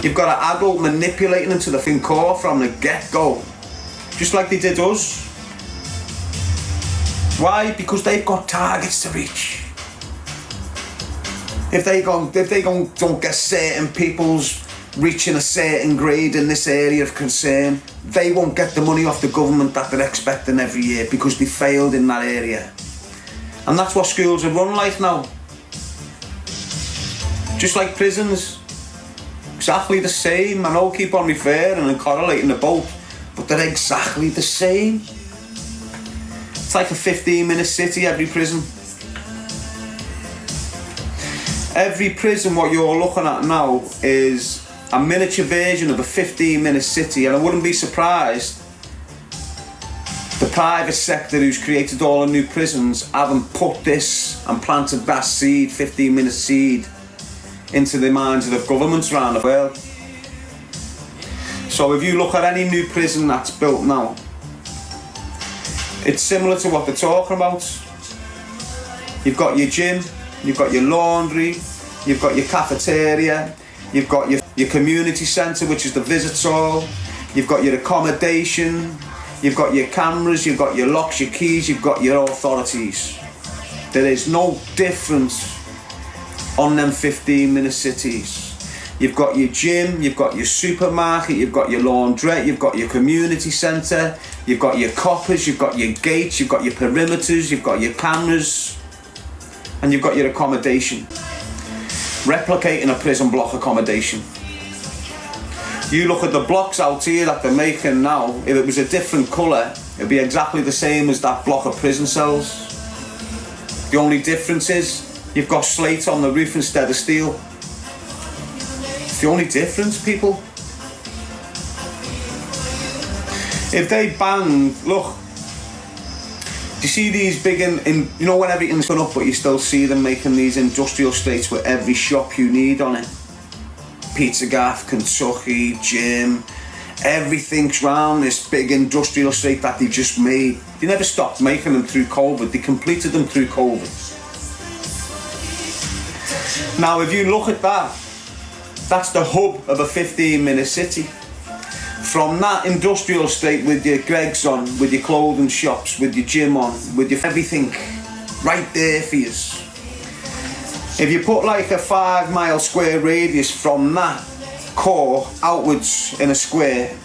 You've got an adult manipulating them to the fin core from the get-go. Just like they did us. Why? Because they've got targets to reach. If they don't get certain people's reaching a certain grade in this area of concern, they won't get the money off the government that they're expecting every year because they failed in that area. And that's what schools are run like now. Just like prisons. Exactly the same. I know I keep on referring and correlating the both, but they're exactly the same. It's like a 15-minute city, every prison. Every prison, what you're looking at now, is a miniature version of a 15-minute city, and I wouldn't be surprised the private sector who's created all the new prisons haven't put this and planted that seed, 15-minute seed, into the minds of the governments around the world. So if you look at any new prison that's built now, it's similar to what they're talking about. You've got your gym, you've got your laundry, you've got your cafeteria, you've got your community centre, which is the visits hall, you've got your accommodation, you've got your cameras, you've got your locks, your keys, you've got your authorities. There is no difference on them 15-minute cities. You've got your gym, you've got your supermarket, you've got your laundrette, you've got your community centre, you've got your coppers, you've got your gates, you've got your perimeters, you've got your cameras, and you've got your accommodation. Replicating a prison block accommodation. You look at the blocks out here that they're making now, if it was a different colour, it'd be exactly the same as that block of prison cells. The only difference is you've got slate on the roof instead of steel. It's the only difference, people. If they banned, look, do you see these big, in you know when everything's gone up but you still see them making these industrial estates with every shop you need on it? Pizza Gaff, Kentucky, gym, everything's round this big industrial estate that they just made. They never stopped making them through COVID, they completed them through COVID. Now if you look at that, that's the hub of a 15-minute city. From that industrial estate with your Greggs on, with your clothing shops, with your gym on, with your everything right there for you. If you put like a 5-mile square radius from that core outwards in a square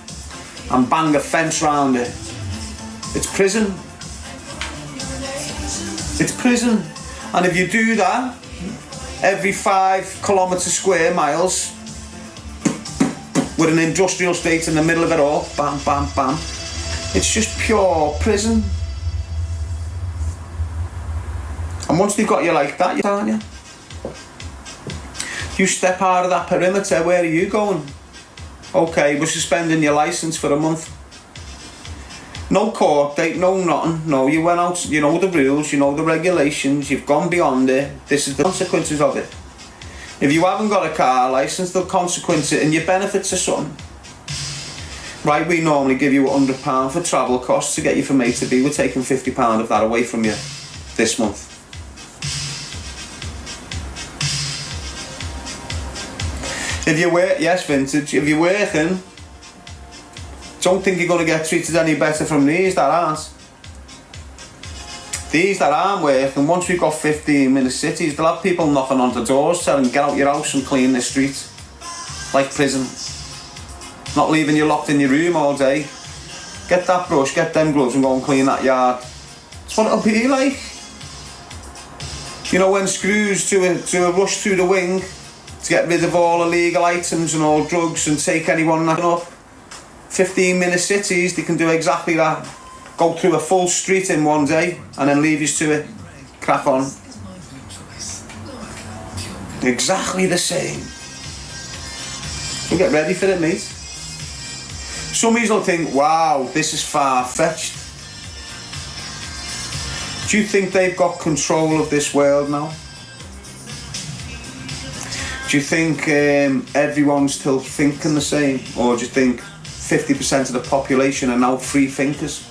and bang a fence round it, it's prison. It's prison. And if you do that, every 5 kilometre square miles, with an industrial estate in the middle of it all, bam, bam, bam, it's just pure prison. And once they've got you like that, you aren't you? You step out of that perimeter, where are you going? Okay, we're suspending your licence for a month. No court date, no nothing. No, you went out, you know the rules, you know the regulations, you've gone beyond it. This is the consequences of it. If you haven't got a car licence, they'll consequence it and your benefits are something. Right, we normally give you £100 for travel costs to get you from A to B. We're taking £50 of that away from you this month. If you work, yes, vintage, if you're working, don't think you're going to get treated any better from these that aren't. These that aren't working, once we've got 15-minute cities, they'll have people knocking on the doors telling them, get out your house and clean the street. Like prison. Not leaving you locked in your room all day. Get that brush, get them gloves and go and clean that yard. That's what it'll be like. You know when screws to a rush through the wing to get rid of all illegal items and all drugs and take anyone knocking up. 15-minute cities, they can do exactly that. Go through a full street in one day and then leave you to it. Crack on. Exactly the same. So get ready for it, mate. Some of you will think, wow, this is far-fetched. Do you think they've got control of this world now? Do you think everyone's still thinking the same? Or do you think 50% of the population are now free thinkers?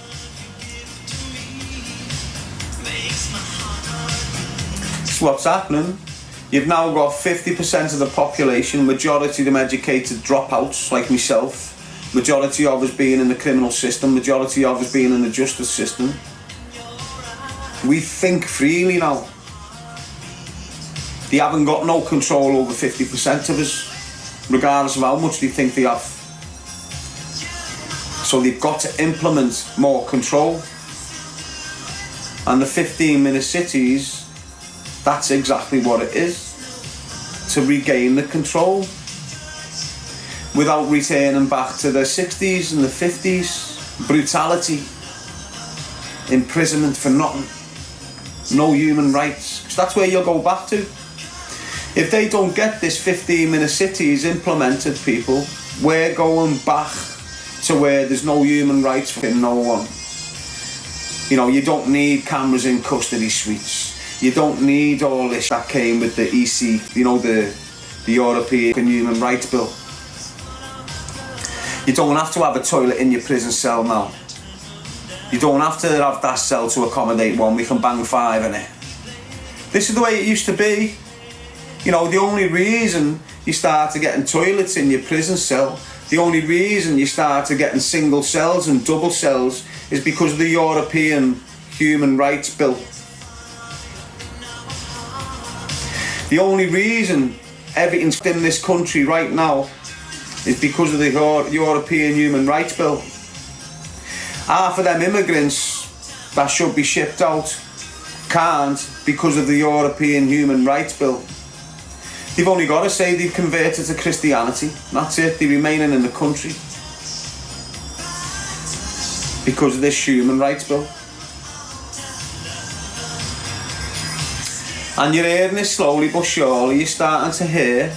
It's what's happening. You've now got 50% of the population, majority of them educated dropouts like myself, majority of us being in the criminal system, majority of us being in the justice system. We think freely now. They haven't got no control over 50% of us, regardless of how much they think they have. So they've got to implement more control. And the 15-minute cities, that's exactly what it is. To regain the control without returning back to the 60s and the 50s. Brutality, imprisonment for nothing, no human rights. Because that's where you'll go back to. If they don't get this 15-minute cities implemented, people, we're going back to where there's no human rights for no one. You know, you don't need cameras in custody suites. You don't need all this that came with the EC, you know, the European Human Rights Bill. You don't have to have a toilet in your prison cell now. You don't have to have that cell to accommodate one. We can bang 5 in it. This is the way it used to be. You know, the only reason you started getting toilets in your prison cell, the only reason you started getting single cells and double cells is because of the European Human Rights Bill. The only reason everything's in this country right now is because of the European Human Rights Bill. Half of them immigrants that should be shipped out can't because of the European Human Rights Bill. They've only got to say they've converted to Christianity. That's it, they're remaining in the country because of this Human Rights Bill. And you're hearing this slowly but surely. You're starting to hear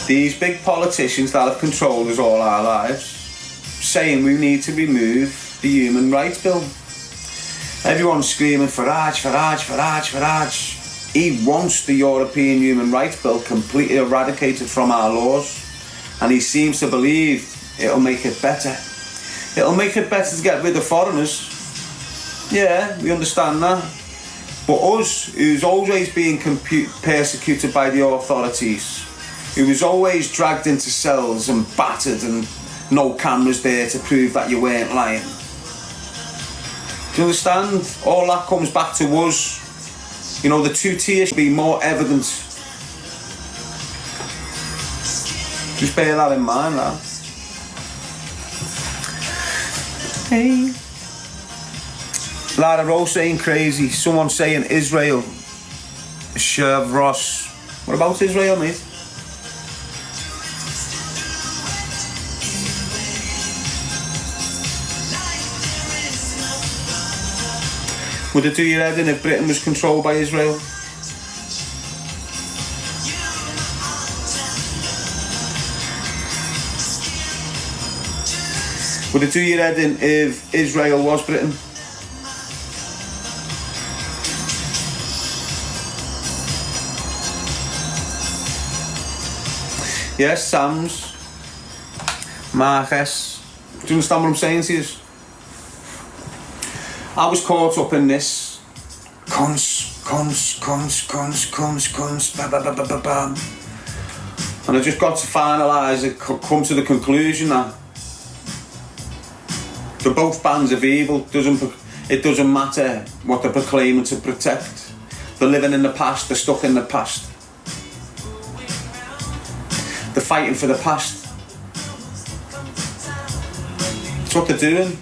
these big politicians that have controlled us all our lives saying we need to remove the Human Rights Bill. Everyone's screaming Farage, Farage, Farage, Farage. He wants the European Human Rights Bill completely eradicated from our laws, and he seems to believe it'll make it better. It'll make it better to get rid of foreigners. Yeah, we understand that. But us, who's always being persecuted by the authorities, who was always dragged into cells and battered and no cameras there to prove that you weren't lying. Do you understand? All that comes back to us. You know, the 2 tiers should be more evident. Just bear that in mind, now. Hey. Lara Rose saying crazy. Someone saying Israel. Chev Ross. What about Israel, mate? Would it do your head in if Britain was controlled by Israel? Would it do your head in if Israel was Britain? Yes, Sam's, Marcus. Do you understand what I'm saying to you? I was caught up in this. Cons, ba ba ba ba ba ba. And I just got to finalise it, come to the conclusion that they're both bands of evil. It doesn't matter what they're proclaiming to protect. They're living in the past, they're stuck in the past. They're fighting for the past. That's what they're doing.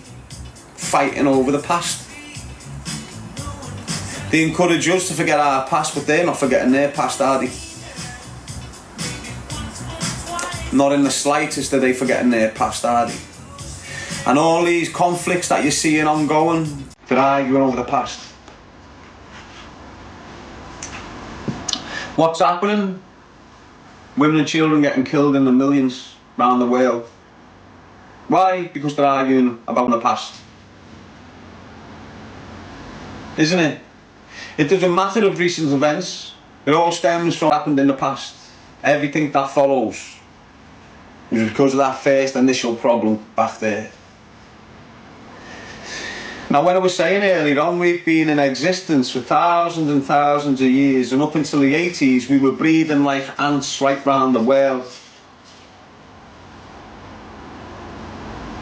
Fighting over the past. They encourage us to forget our past, but they're not forgetting their past, are they? Not in the slightest are they forgetting their past, are they? And all these conflicts that you're seeing ongoing, they're arguing over the past. What's happening? Women and children getting killed in the millions around the world. Why? Because they're arguing about the past. Isn't it? It doesn't matter of recent events. It all stems from what happened in the past. Everything that follows is because of that first initial problem back there. Now, when I was saying earlier on, we've been in existence for thousands and thousands of years, and up until the 80s, we were breeding like ants right round the world.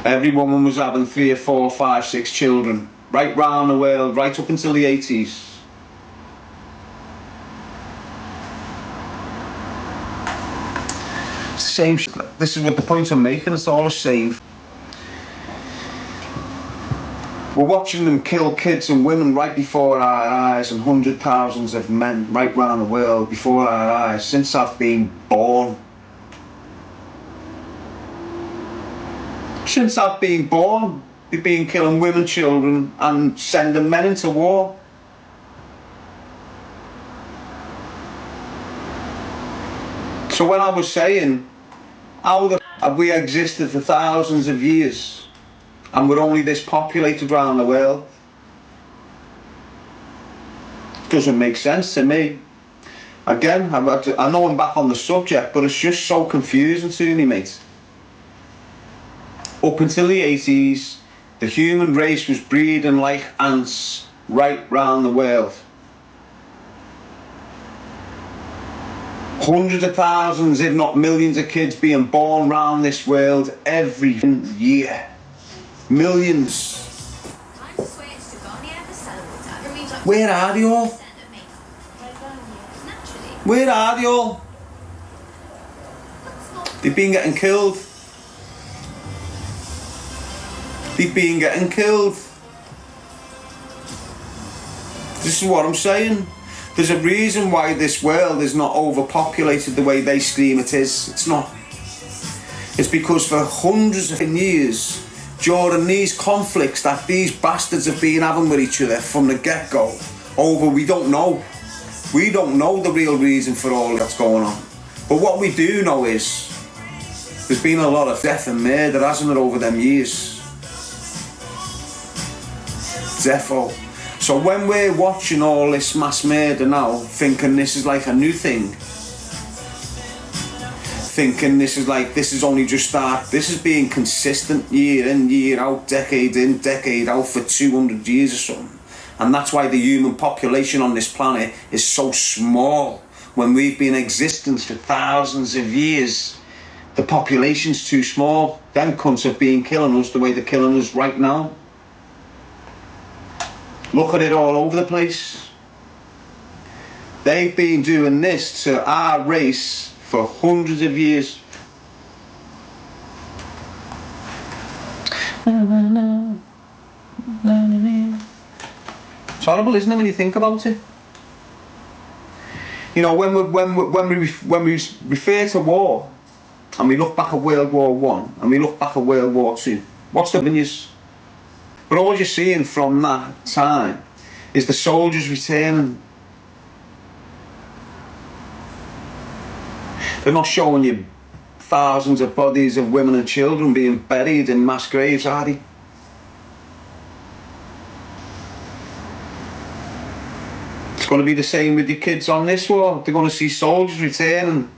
Every woman was having 3 or 4, 5, 6 children, right round the world, right up until the 80s. It's the same shit. This is what the point I'm making, it's all the same. We're watching them kill kids and women right before our eyes, and hundreds of thousands of men right round the world before our eyes, since I've been born. Since I've been born, they've been killing women, children, and sending men into war. So when I was saying, how have we existed for thousands of years, and we're only this populated around the world? Doesn't make sense to me. Again, I know I'm back on the subject, but it's just so confusing to me, mate. Up until the 80s, the human race was breeding like ants right round the world. Hundreds of thousands, if not millions of kids being born round this world every year. Millions. Where are they all? Where are they all? They've been getting killed. They've been getting killed. This is what I'm saying. There's a reason why this world is not overpopulated the way they scream it is. It's not. It's because for hundreds of years, during these conflicts that these bastards have been having with each other from the get-go, we don't know. We don't know the real reason for all that's going on. But what we do know is, there's been a lot of death and murder, hasn't there, over them years? Defo. So when we're watching all this mass murder now, thinking this is like a new thing, thinking this is only just start, this is being consistent year in, year out, decade in, decade out for 200 years or something. And that's why the human population on this planet is so small. When we've been in existence for thousands of years, the population's too small. Them cunts have been killing us the way they're killing us right now. Look at it all over the place. They've been doing this to our race for hundreds of years. It's horrible, isn't it, when you think about it? You know, when we refer to war, and we look back at World War One, and we look back at World War Two, what's the news? But all you're seeing from that time is the soldiers returning. They're not showing you thousands of bodies of women and children being buried in mass graves, are they? It's going to be the same with your kids on this war. They're going to see soldiers returning.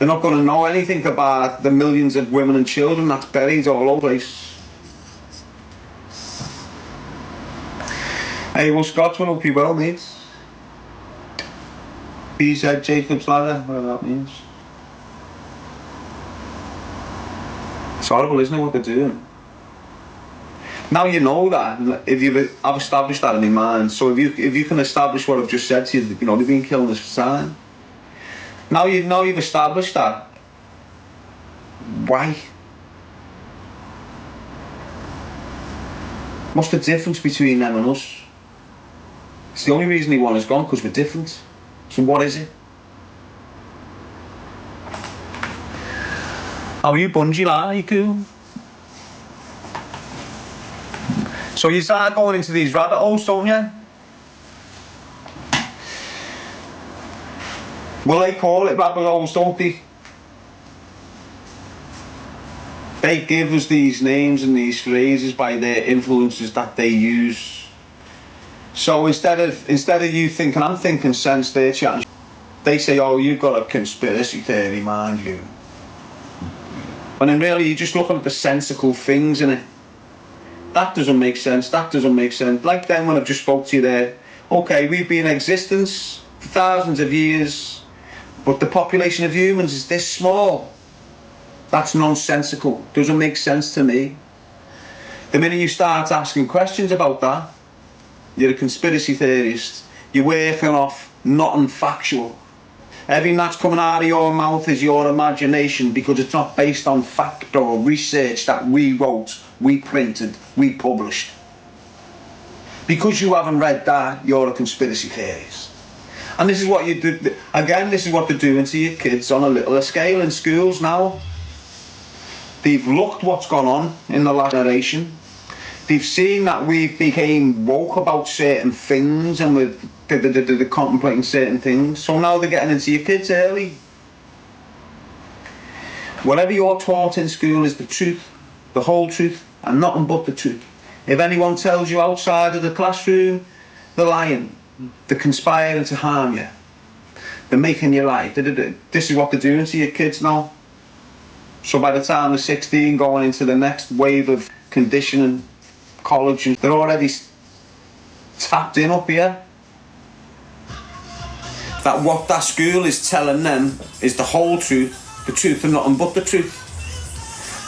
They're not going to know anything about the millions of women and children that's buried all over the place. Hey, well, Scotsman, hope you well, mate. B-said Jacob's Ladder, whatever that means. It's horrible, isn't it, what they're doing? Now you know that, I've established that in my mind, so if you can establish what I've just said to you, you know, they've been killing us for time. Now you've established that. Why? What's the difference between them and us? It's the only reason he won is gone, because we're different. So what is it? How are you, Bungie, lad? Are you cool? So you start going into these rabbit holes, don't you? Well, they call it rabbit holes, don't they? They give us these names and these phrases by their influences that they use. So instead of you thinking, I'm thinking sense, they're chatting. They say, oh, you've got a conspiracy theory, mind you. When in really, you're just looking at the sensical things in it. That doesn't make sense, that doesn't make sense. Like then when I've just spoke to you there, okay, we've been in existence for thousands of years, but the population of humans is this small. That's nonsensical, doesn't make sense to me. The minute you start asking questions about that, you're a conspiracy theorist. You're working off nothing factual. Everything that's coming out of your mouth is your imagination because it's not based on fact or research that we wrote, we printed, we published. Because you haven't read that, you're a conspiracy theorist. And this is what you do, again, this is what they're doing to your kids on a littler scale in schools now. They've looked what's gone on in the last generation. They've seen that we became woke about certain things and they're contemplating certain things. So now they're getting into your kids early. Whatever you're taught in school is the truth, the whole truth, and nothing but the truth. If anyone tells you outside of the classroom, they're lying. They're conspiring to harm you. They're making you lie. This is what they're doing to your kids now. So by the time they're 16, going into the next wave of conditioning, college, and they're already tapped in up here. That what that school is telling them is the whole truth, the truth and nothing but the truth.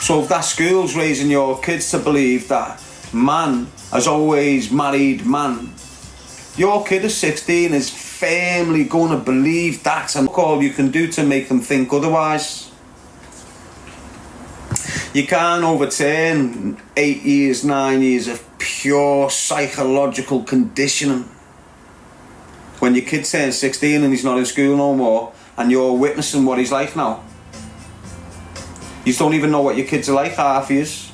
So if that school's raising your kids to believe that man has always married man, your kid is 16 is firmly going to believe that, and look all you can do to make them think otherwise. You can't overturn 8 years, 9 years of pure psychological conditioning. When your kid turns 16 and he's not in school no more, and you're witnessing what he's like now. You don't even know what your kids are like, half years.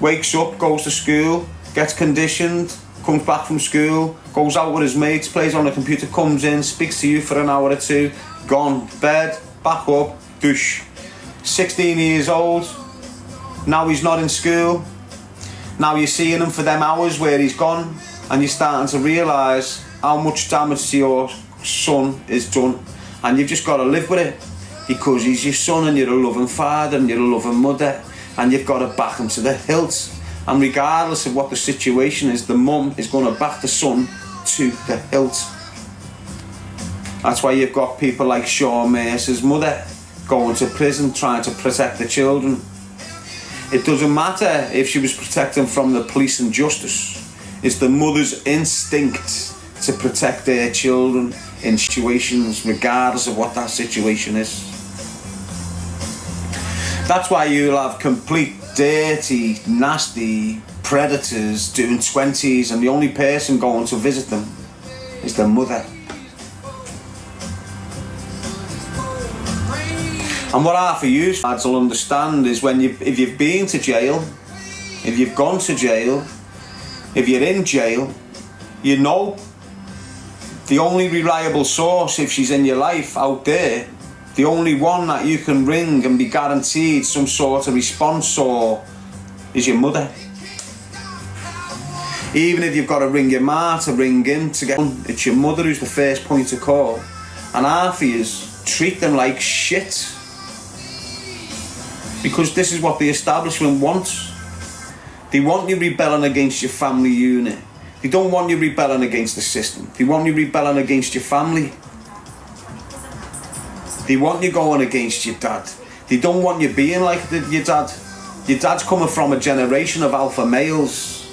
Wakes up, goes to school, gets conditioned, comes back from school, goes out with his mates, plays on the computer, comes in, speaks to you for an hour or two, gone, bed, back up, douche. 16 years old. Now he's not in school. Now you're seeing him for them hours where he's gone, and you're starting to realise how much damage to your son is done, and you've just got to live with it because he's your son and you're a loving father and you're a loving mother, and you've got to back him to the hilt. And regardless of what the situation is, the mum is going to back the son to the hilt. That's why you've got people like Shawn Mercer's mother going to prison trying to protect the children. It doesn't matter if she was protecting from the police and justice. It's the mother's instinct to protect their children in situations regardless of what that situation is. That's why you'll have complete dirty, nasty predators doing 20s, and the only person going to visit them is their mother. And what half of you lads will understand is if you've been to jail, if you've gone to jail, if you're in jail, you know the only reliable source, if she's in your life out there, the only one that you can ring and be guaranteed some sort of response or is your mother. Even if you've got to ring your ma to ring in to get on, it's your mother who's the first point of call. And half of yous treat them like shit. Because this is what the establishment wants. They want you rebelling against your family unit. They don't want you rebelling against the system. They want you rebelling against your family. They want you going against your dad. They don't want you being like your dad. Your dad's coming from a generation of alpha males.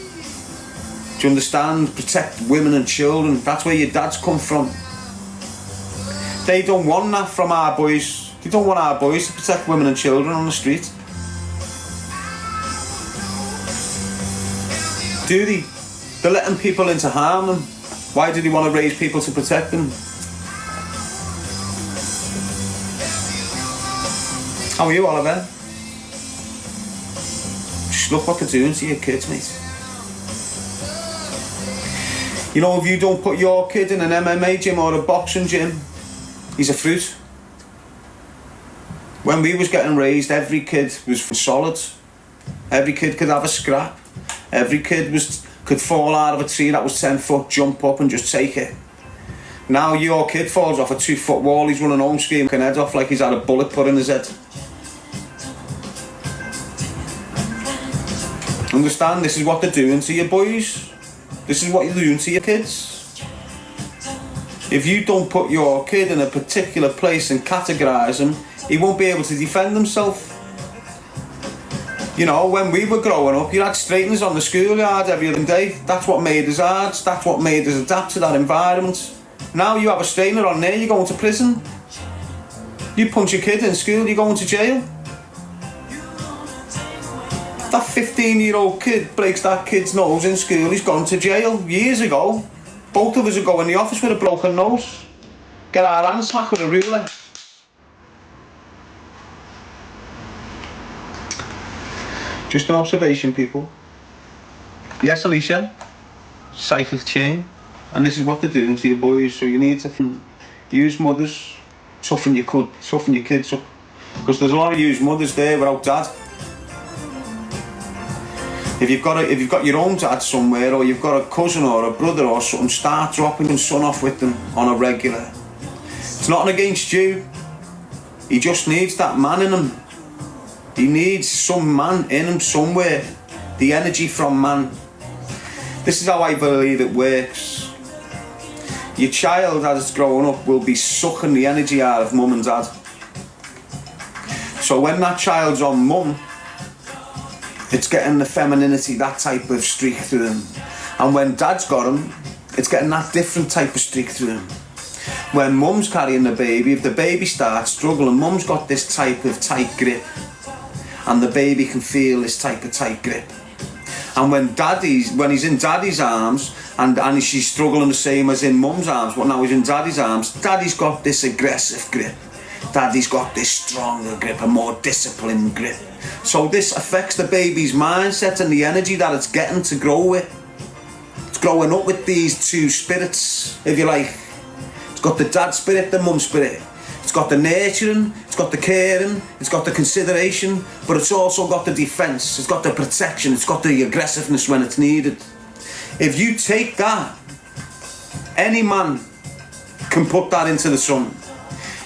Do you understand? Protect women and children. That's where your dad's come from. They don't want that from our boys. They don't want our boys to protect women and children on the street. Do they? They're letting people in to harm them. Why do they want to raise people to protect them? How are you, Oliver? Just look what they're doing to your kids, mate. You know, if you don't put your kid in an MMA gym or a boxing gym, he's a fruit. When we was getting raised, every kid was solid. Every kid could have a scrap. Every kid could fall out of a tree that was 10 foot, jump up and just take it. Now your kid falls off a 2 foot wall, he's running home screaming his head off like he's had a bullet put in his head. Understand? This is what they're doing to your boys. This is what you're doing to your kids. If you don't put your kid in a particular place and categorise him, he won't be able to defend himself. You know, when we were growing up, you had straighteners on the schoolyard every other day. That's what made us hard. That's what made us adapt to that environment. Now you have a straightener on there, you're going to prison. You punch a kid in school, you're going to jail. That 15-year-old kid breaks that kid's nose in school, he's gone to jail. Years ago, both of us would go in the office with a broken nose, get our hands slapped with a ruler. Just an observation, people. Yes, Alicia, cycle chain, and this is what they're doing to your boys. So you need to use mothers, toughen your kids up, because there's a lot of used mothers there without dad. If you've got your own dad somewhere, or you've got a cousin or a brother or something, start dropping your son off with them on a regular. It's nothing against you. He just needs that man in him. He needs some man in him somewhere. The energy from man. This is how I believe it works. Your child, as it's growing up, will be sucking the energy out of mum and dad. So when that child's on mum, it's getting the femininity, that type of streak through them. And when dad's got him, it's getting that different type of streak through him. When mum's carrying the baby, if the baby starts struggling, mum's got this type of tight grip. And the baby can feel this type of tight grip. And when he's in daddy's arms, and she's struggling the same as in mum's arms, but now he's in daddy's arms, daddy's got this aggressive grip. Daddy's got this stronger grip, a more disciplined grip. So this affects the baby's mindset and the energy that it's getting to grow with. It's growing up with these two spirits, if you like. It's got the dad spirit, the mum spirit. It's got the nurturing, it's got the caring, it's got the consideration, but it's also got the defence, it's got the protection, it's got the aggressiveness when it's needed. If you take that, any man can put that into the son.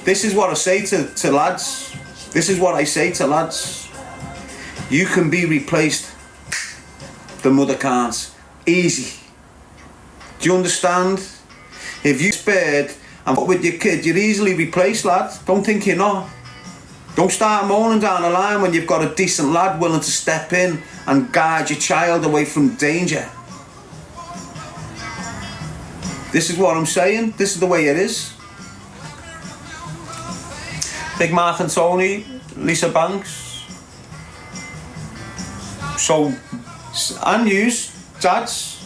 This is what I say to lads. This is what I say to lads. You can be replaced. The mother can't. Easy. Do you understand? If you spared and put with your kid, you're easily replaced, lad. Don't think you're not. Don't start moaning down the line when you've got a decent lad willing to step in and guide your child away from danger. This is what I'm saying. This is the way it is. Big Mark and Tony, Lisa Banks. So, and yous, dads.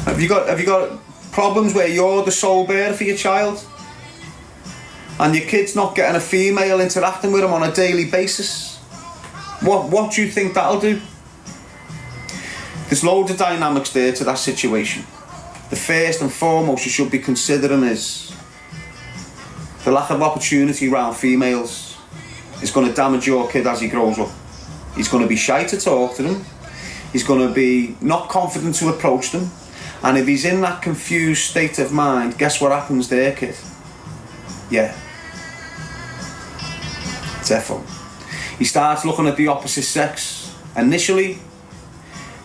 Have you got problems where you're the sole bearer for your child? And your kid's not getting a female interacting with him on a daily basis? What do you think that'll do? There's loads of dynamics there to that situation. The first and foremost you should be considering is the lack of opportunity around females is going to damage your kid as he grows up. He's going to be shy to talk to them. He's going to be not confident to approach them. And if he's in that confused state of mind, guess what happens there, kid? Yeah. Defo. He starts looking at the opposite sex initially,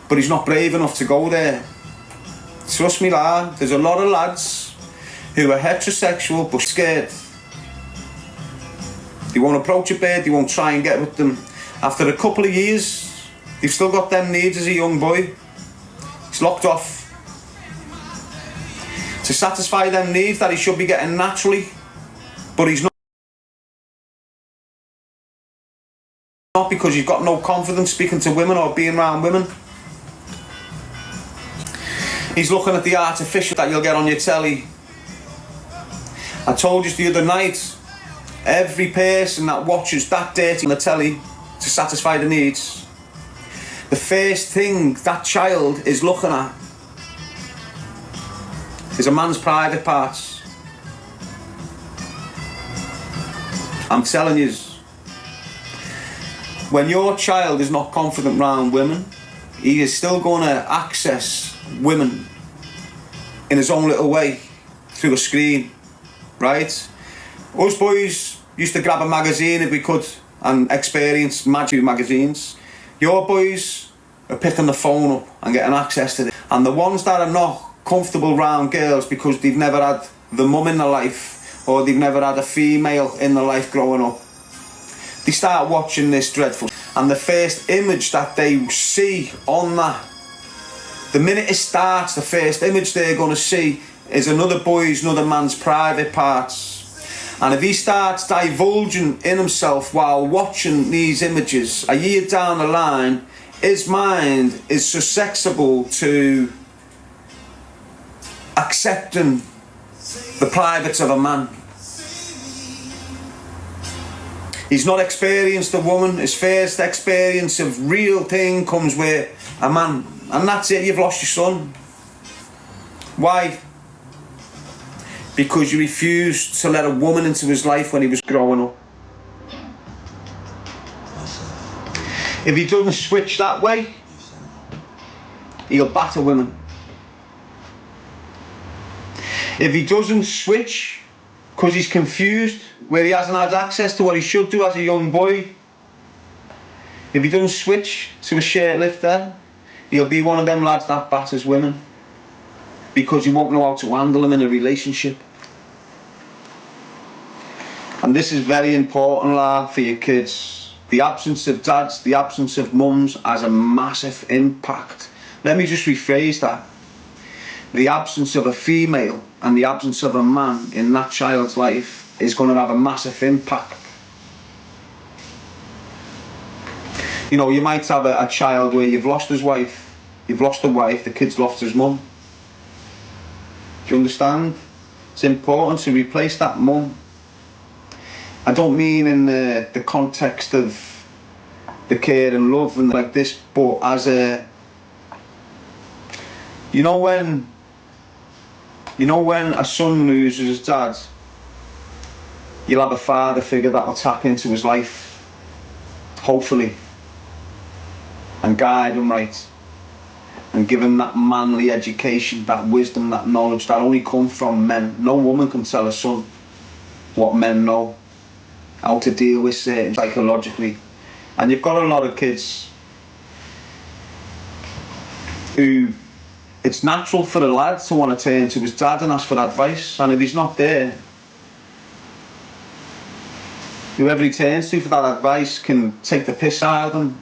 but he's not brave enough to go there. Trust me, lad, there's a lot of lads who are heterosexual but scared. They won't approach a bird, they won't try and get with them. After a couple of years, they've still got them needs as a young boy. He's locked off. To satisfy them needs that he should be getting naturally, but he's not because he's got no confidence speaking to women or being around women. He's looking at the artificial that you'll get on your telly. I told you the other night, every person that watches that dirty on the telly to satisfy the needs, the first thing that child is looking at is a man's private parts. I'm telling you, when your child is not confident around women, he is still going to access women in his own little way through a screen, right? Us boys used to grab a magazine if we could and experience magazines. Your boys are picking the phone up and getting access to it. And the ones that are not comfortable around girls because they've never had the mum in their life, or they've never had a female in their life growing up, they start watching this dreadful. And the first image that they see on that, the minute it starts, the first image they're going to see is another man's private parts. And if he starts divulging in himself while watching these images, a year down the line, his mind is susceptible to accepting the privates of a man. He's not experienced a woman. His first experience of real thing comes with a man. And that's it, you've lost your son. Why? Because you refused to let a woman into his life when he was growing up. If he doesn't switch that way, he'll batter women. If he doesn't switch because he's confused, where he hasn't had access to what he should do as a young boy, if he doesn't switch to a shirt lifter, he'll be one of them lads that batters women, because he won't know how to handle them in a relationship. And this is very important, lad, for your kids. The absence of dads, the absence of mums has a massive impact. Let me just rephrase that. The absence of a female and the absence of a man in that child's life is going to have a massive impact. You know, you might have a child where you've lost his wife, you've lost a wife, the kid's lost his mum. Do you understand? It's important to replace that mum. I don't mean in the context of the care and love and like this, but as a, you know when a son loses his dad, you'll have a father figure that'll tap into his life, hopefully, and guide him right, and give him that manly education, that wisdom, that knowledge that only comes from men. No woman can tell a son what men know, how to deal with certain psychologically. And you've got a lot of kids who it's natural for a lad to want to turn to his dad and ask for advice, and if he's not there, whoever he turns to for that advice can take the piss out of him.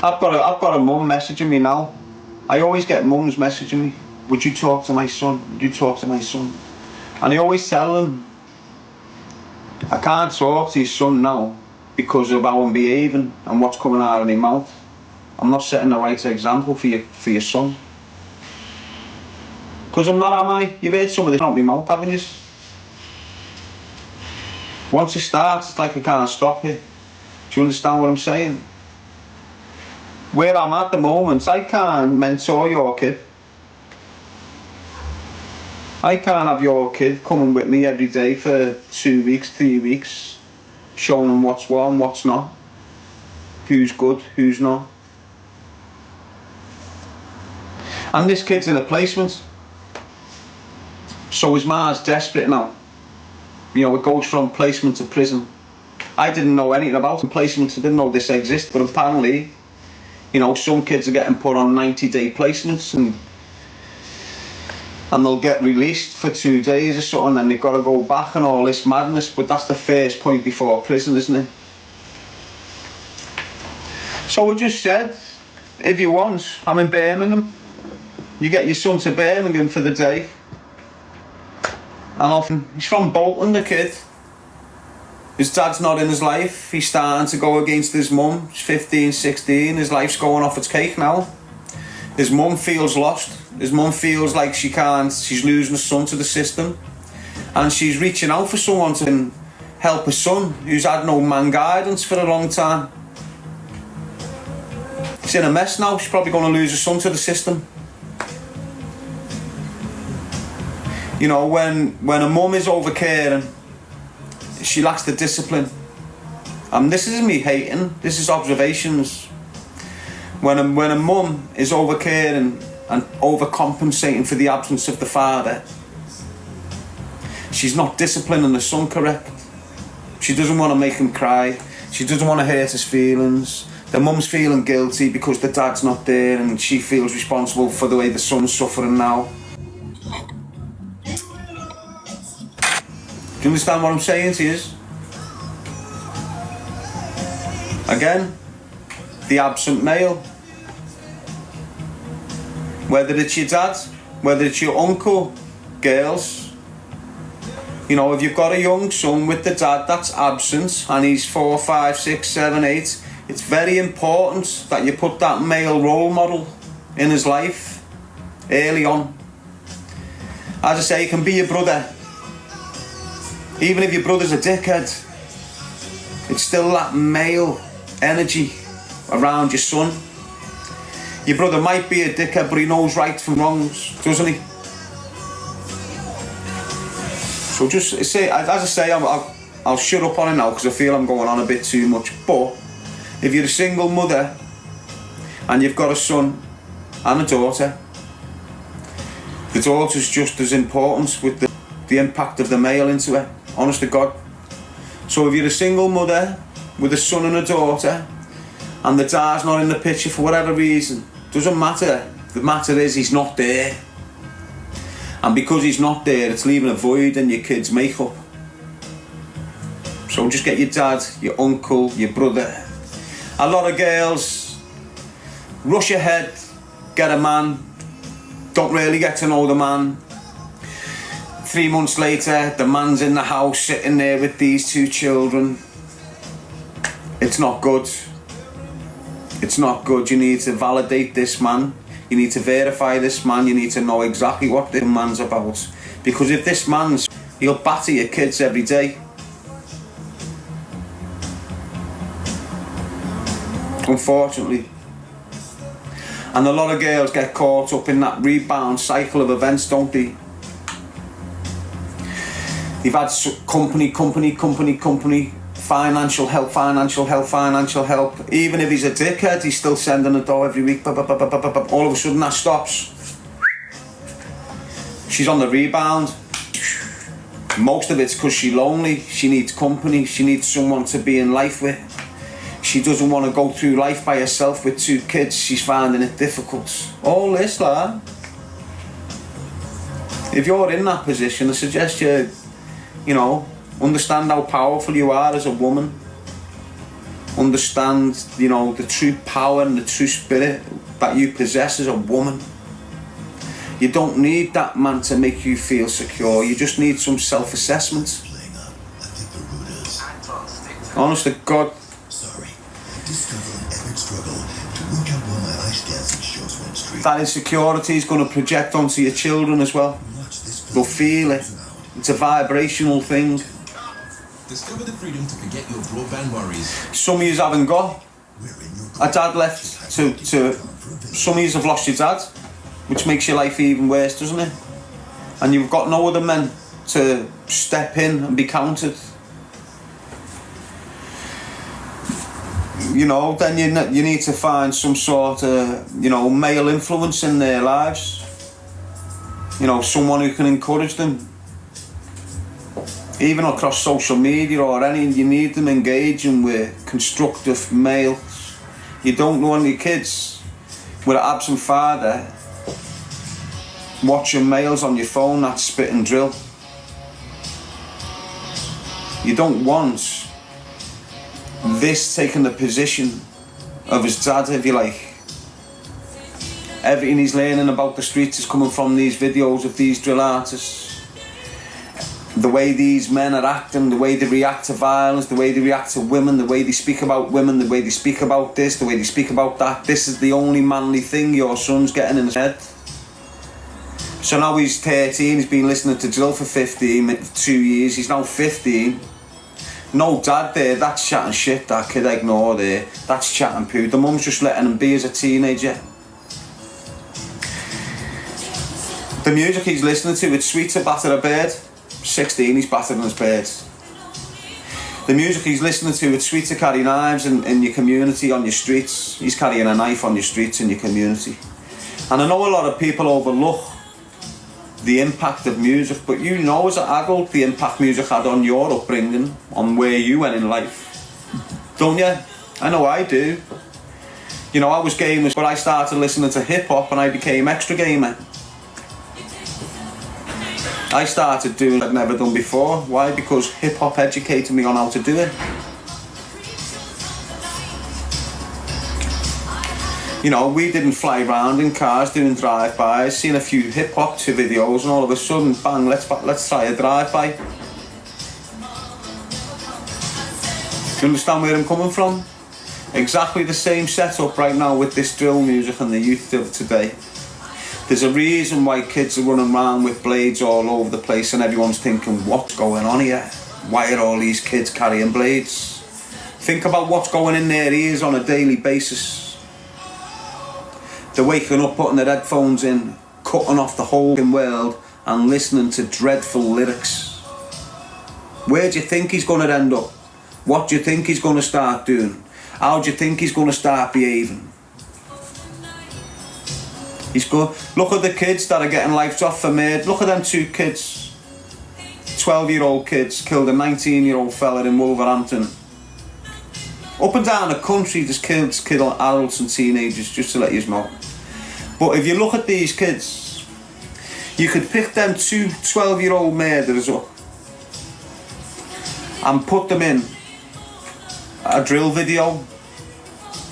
I've got a mum messaging me now. I always get mums messaging me, would you talk to my son? Would you talk to my son? And I always tell them, I can't talk to your son now because of how I'm behaving and what's coming out of my mouth. I'm not setting the right example for your son. Because I'm not, am I? You've heard some of this out of my mouth, haven't you? Once it starts, it's like I can't stop it. Do you understand what I'm saying? Where I'm at the moment, I can't mentor your kid. I can't have your kid coming with me every day for 2 weeks, 3 weeks, showing them what's what and what's not, who's good, who's not. And this kid's in a placement, so his ma's desperate now. You know, it goes from placement to prison. I didn't know anything about placements, I didn't know this existed, but apparently, you know, some kids are getting put on 90-day placements and they'll get released for 2 days or something, and they've got to go back and all this madness. But that's the first point before prison, isn't it? So I just said, if you want, I'm in Birmingham. You get your son to Birmingham for the day. And often, he's from Bolton, the kid. His dad's not in his life. He's starting to go against his mum. He's 15, 16. His life's going off its cake now. His mum feels lost. His mum feels like she's losing his son to the system. And she's reaching out for someone to help his son, who's had no man guidance for a long time. He's in a mess now. She's probably going to lose his son to the system. You know, when a mum is over caring, she lacks the discipline. And this isn't me hating, this is observations. When a mum is over caring, and overcompensating for the absence of the father. She's not disciplining the son correct. She doesn't want to make him cry. She doesn't want to hurt his feelings. The mum's feeling guilty because the dad's not there, and she feels responsible for the way the son's suffering now. Do you understand what I'm saying to you? Again, the absent male. Whether it's your dad, whether it's your uncle, girls. You know, if you've got a young son with the dad that's absent and he's 4, 5, 6, 7, 8, it's very important that you put that male role model in his life early on. As I say, he can be your brother. Even if your brother's a dickhead, it's still that male energy around your son. Your brother might be a dickhead, but he knows right from wrongs, doesn't he? So just say, as I say, I'll shut up on it now because I feel I'm going on a bit too much. But if you're a single mother and you've got a son and a daughter, the daughter's just as important with the impact of the male into it, honest to God. So if you're a single mother with a son and a daughter and the dad's not in the picture for whatever reason, doesn't matter. The matter is he's not there. And because he's not there, it's leaving a void in your kid's makeup. So just get your dad, your uncle, your brother. A lot of girls rush ahead, get a man, don't really get to know the man. 3 months later, the man's in the house sitting there with these 2 children. It's not good. It's not good. You need to validate this man. You need to verify this man. You need to know exactly what this man's about. Because if this man's, he'll batter your kids every day. Unfortunately. And a lot of girls get caught up in that rebound cycle of events, don't they? You've had company, financial help. Even if he's a dickhead, he's still sending a dough every week. All of a sudden that stops. She's on the rebound. Most of it's because she's lonely. She needs company. She needs someone to be in life with. She doesn't want to go through life by herself with 2 kids. She's finding it difficult. All this, lad. If you're in that position, I suggest you know, understand how powerful you are as a woman. Understand, you know, the true power and the true spirit that you possess as a woman. You don't need that man to make you feel secure. You just need some self-assessment. Honest to God. That insecurity is going to project onto your children as well. They'll feel it. It's a vibrational thing. Discover the freedom to forget your broadband worries. Some of you haven't got a dad left to some of you have lost your dad, which makes your life even worse, doesn't it? And you've got no other men to step in and be counted. You know, then you need to find some sort of, you know, male influence in their lives. You know, someone who can encourage them. Even across social media or any, you need them engaging with constructive males. You don't want your kids with an absent father watching males on your phone that spit and drill. You don't want this taking the position of his dad, if you like. Everything he's learning about the streets is coming from these videos of these drill artists. The way these men are acting, the way they react to violence, the way they react to women, the way they speak about women, the way they speak about this, the way they speak about that. This is the only manly thing your son's getting in his head. So now he's 13, he's been listening to drill for 2 years, he's now 15. No dad there, that's chatting shit, that kid ignore there, that's chatting poo. The mum's just letting him be as a teenager. The music he's listening to, it's sweet to batter a bird. 16, he's battering his birds. The music he's listening to, it's sweet to carry knives in your community, on your streets. He's carrying a knife on your streets in your community. And I know a lot of people overlook the impact of music, but you know as an adult the impact music had on your upbringing, on where you went in life, don't you? I know I do. You know, I was gamers, but I started listening to hip hop and I became extra gamer. I started doing what I'd never done before. Why? Because hip hop educated me on how to do it. You know, we didn't fly around in cars doing drive-bys, seen a few hip-hop videos, and all of a sudden, bang, let's try a drive-by. Do you understand where I'm coming from? Exactly the same setup right now with this drill music and the youth of today. There's a reason why kids are running around with blades all over the place and everyone's thinking, what's going on here? Why are all these kids carrying blades? Think about what's going in their ears on a daily basis. They're waking up, putting their headphones in, cutting off the whole world and listening to dreadful lyrics. Where do you think he's going to end up? What do you think he's going to start doing? How do you think he's going to start behaving? Look at the kids that are getting lives off for murder. Look at them two kids. 12-year-old kids killed a 19-year-old fella in Wolverhampton. Up and down the country, there's kids killing adults and teenagers, just to let you know. But if you look at these kids, you could pick them two 12-year-old murderers up and put them in a drill video.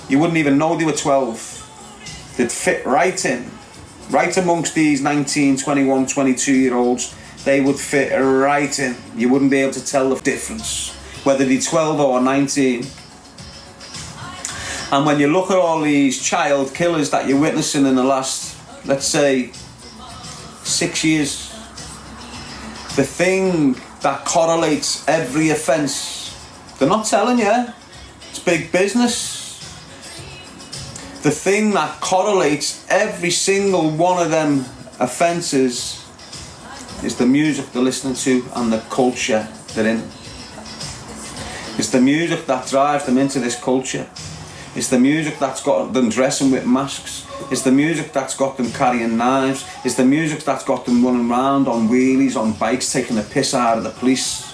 You wouldn't even know they were 12. They'd fit right in. Right amongst these 19, 21, 22-year-olds, they would fit right in. You wouldn't be able to tell the difference, whether they're 12 or 19. And when you look at all these child killers that you're witnessing in the last, let's say, 6 years, the thing that correlates every offence, they're not telling you, it's big business. The thing that correlates every single one of them offences is the music they're listening to and the culture they're in. It's the music that drives them into this culture. It's the music that's got them dressing with masks. It's the music that's got them carrying knives. It's the music that's got them running around on wheelies, on bikes, taking the piss out of the police.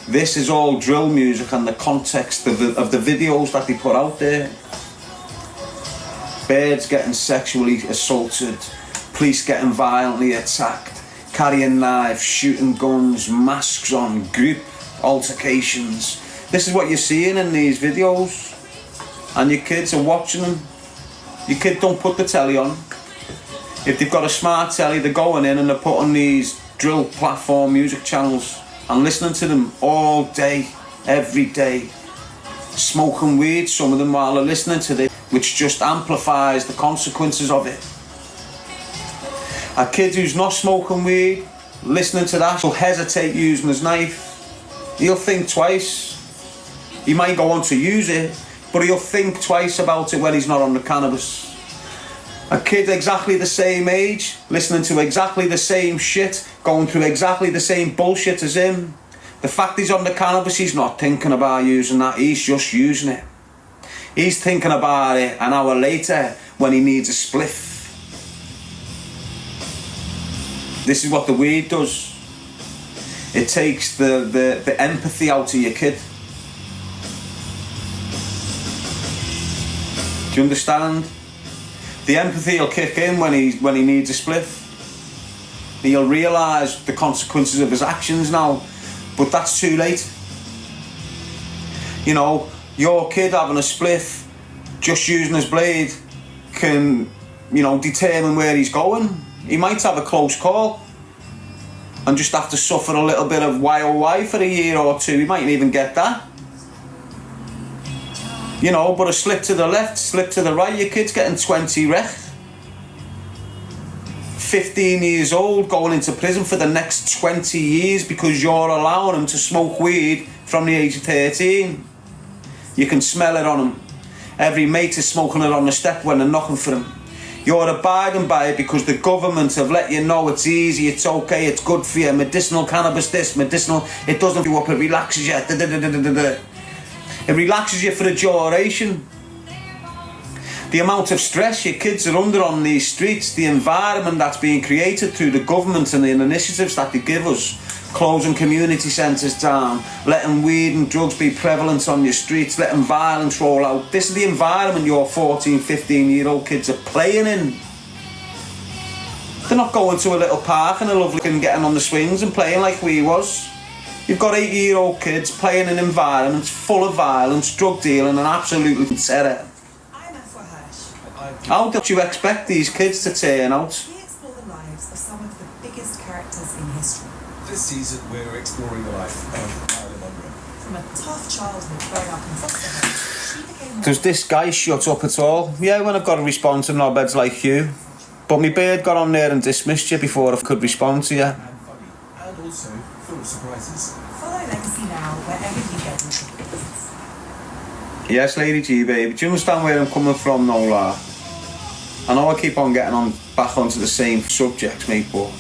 This is all drill music and the context of the videos that they put out there. Birds getting sexually assaulted, police getting violently attacked, carrying knives, shooting guns, masks on, group altercations. This is what you're seeing in these videos. And your kids are watching them. Your kid don't put the telly on. If they've got a smart telly, they're going in and they're putting these drill platform music channels and listening to them all day, every day. Smoking weed, some of them, while they're listening to this, which just amplifies the consequences of it. A kid who's not smoking weed, listening to that, will hesitate using his knife. He'll think twice. He might go on to use it, but he'll think twice about it when he's not on the cannabis. A kid exactly the same age, listening to exactly the same shit, going through exactly the same bullshit as him. The fact he's on the cannabis, he's not thinking about using that, he's just using it. He's thinking about it an hour later when he needs a spliff. This is what the weed does. It takes the empathy out of your kid. Do you understand? The empathy will kick in when he needs a spliff. He'll realise the consequences of his actions now, but that's too late. You know, your kid having a spliff, just using his blade, can, you know, determine where he's going. He might have a close call and just have to suffer a little bit of YOY for a year or two. He mightn't even get that. You know, but a slip to the left, slip to the right, your kid's getting 20 rec. 15 years old, going into prison for the next 20 years because you're allowing him to smoke weed from the age of 13. You can smell it on him. Every mate is smoking it on the step when they're knocking for him. You're abiding by it because the government have let you know it's easy, it's okay, it's good for you. Medicinal cannabis this, medicinal, it doesn't do up, it relaxes you. It relaxes you for a duration. The amount of stress your kids are under on these streets, the environment that's being created through the government and the initiatives that they give us, closing community centres down, letting weed and drugs be prevalent on your streets, letting violence roll out. This is the environment your 14, 15-year-old kids are playing in. They're not going to a little park and a lovely and getting on the swings and playing like we was. You've got 8-year-old kids playing in environments full of violence, drug dealing and absolutely terror. How do you expect these kids to turn out? We explore the lives of some of the biggest characters in history. This season, we're exploring the life of Marilyn Monroe. From a tough childhood growing up in foster home, she became... Does this guy shut up at all? Yeah, when I've got to respond to knobheads like you. But my bird got on there and dismissed you before I could respond to you. And funny, and also full of surprises. Follow Legacy now wherever you get your podcasts. Yes, Lady G, baby. Do you understand where I'm coming from, no lie? I know I keep on getting on back onto the same subjects, mate, but...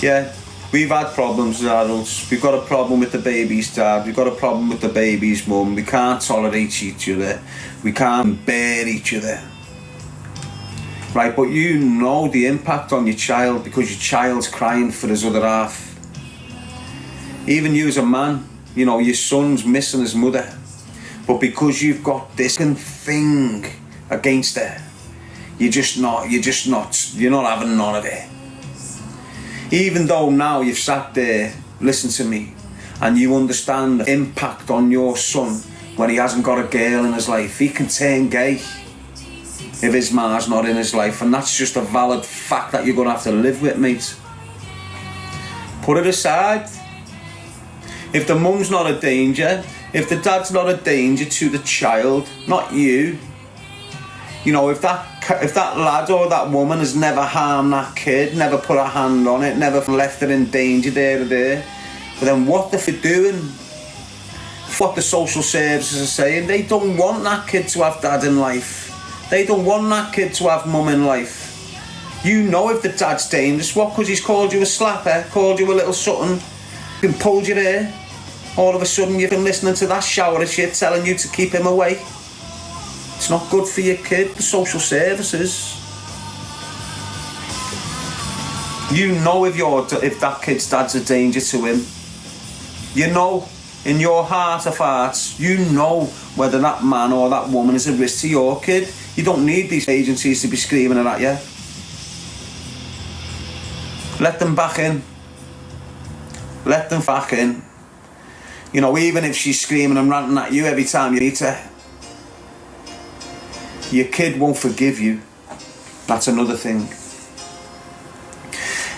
Yeah, we've had problems as adults. We've got a problem with the baby's dad. We've got a problem with the baby's mum. We can't tolerate each other. We can't bear each other. Right, but you know the impact on your child because your child's crying for his other half. Even you as a man, you know, your son's missing his mother. But because you've got this thing against her, you're not having none of it. Even though now you've sat there, listen to me, and you understand the impact on your son when he hasn't got a girl in his life. He can turn gay if his ma's not in his life, and that's just a valid fact that you're going to have to live with, mate. Put it aside. If the mum's not a danger, if the dad's not a danger to the child, not you, you know, if that lad or that woman has never harmed that kid, never put a hand on it, never left it in danger there or there, but then what they're doing, what the social services are saying, they don't want that kid to have dad in life. They don't want that kid to have mum in life. You know if the dad's dangerous, what, because he's called you a slapper, called you a little something, and pulled your hair. All of a sudden you've been listening to that shower of shit telling you to keep him away. It's not good for your kid, the social services. You know if that kid's dad's a danger to him. You know, in your heart of hearts, you know whether that man or that woman is a risk to your kid. You don't need these agencies to be screaming it at you. Let them back in. Let them back in. You know, even if she's screaming and ranting at you every time you meet her, your kid won't forgive you. That's another thing.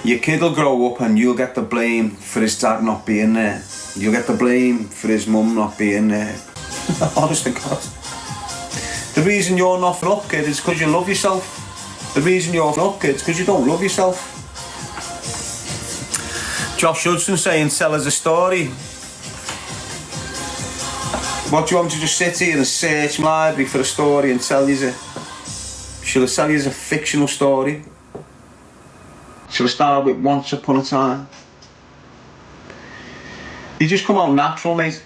Your kid will grow up and you'll get the blame for his dad not being there. You'll get the blame for his mum not being there. Honest to God. The reason you're not up, kid, is because you love yourself. The reason you're up, kid, is because you don't love yourself. Josh Hudson saying, tell us a story. What, do you want me to just sit here and search my library for a story and tell you? Shall I tell you a fictional story? Shall I start with once upon a time? You just come out natural, mate.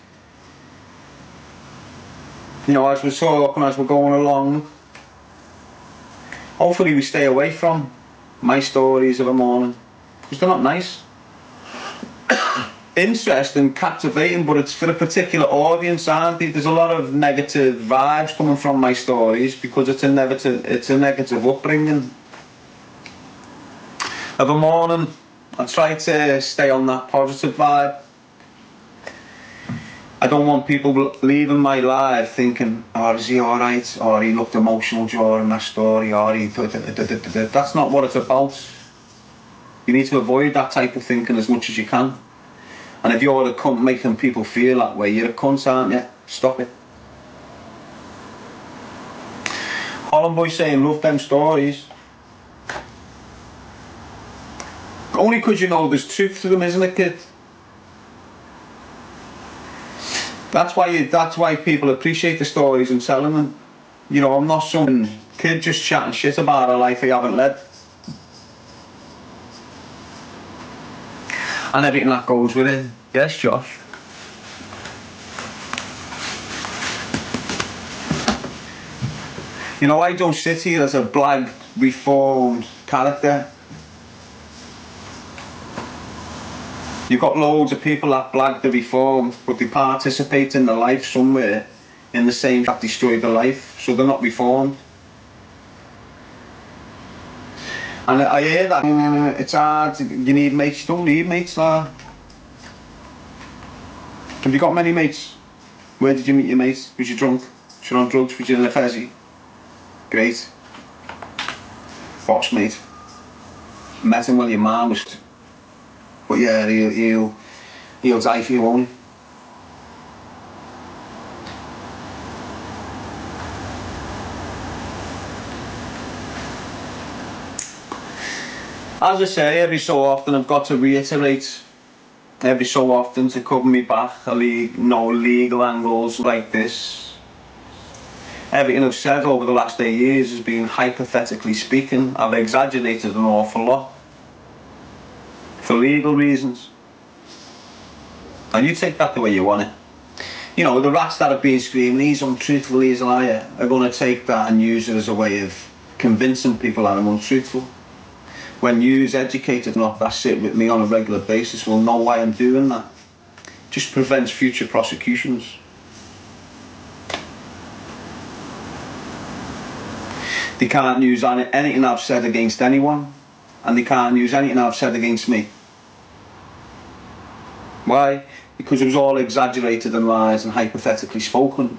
You know, as we're talking, as we're going along, hopefully we stay away from my stories of the morning, because they're not nice. Interesting, captivating, but it's for a particular audience, aren't they? There's a lot of negative vibes coming from my stories because it's a negative upbringing. Of a morning, I try to stay on that positive vibe. I don't want people leaving my life thinking, oh, is he alright? Or he looked emotional during that story, or he... That's not what it's about. You need to avoid that type of thinking as much as you can. And if you're a cunt making people feel that way, you're a cunt, aren't you? Stop it. Holland Boy saying, love them stories. Only because you know there's truth to them, isn't it, kid? That's why people appreciate the stories and telling them. You know, I'm not some kid just chatting shit about a life I haven't led. And everything that goes with it. Yes, Josh. You know, I don't sit here as a black, reformed character. You've got loads of people that blag the reform, but they participate in the life somewhere in the same that destroyed their life, so they're not reformed. And I hear that it's hard, you need mates. You don't need mates, lad. Have you got many mates? Where did you meet your mates? Was you drunk? Was you on drugs? Was you in a fezzy? Great. Boss mate. Met him while your man was... But yeah, he'll die for you, won't he? As I say, every so often I've got to reiterate, every so often to cover me back, no legal angles like this. Everything I've said over the last 8 years has been hypothetically speaking. I've exaggerated an awful lot for legal reasons. And you take that the way you want it. You know, the rats that have been screaming, he's untruthful, he's a liar, are going to take that and use it as a way of convincing people that I'm untruthful. When you's educated enough that sit with me on a regular basis will know why I'm doing that. Just prevents future prosecutions. They can't use anything I've said against anyone, and they can't use anything I've said against me. Why? Because it was all exaggerated and lies and hypothetically spoken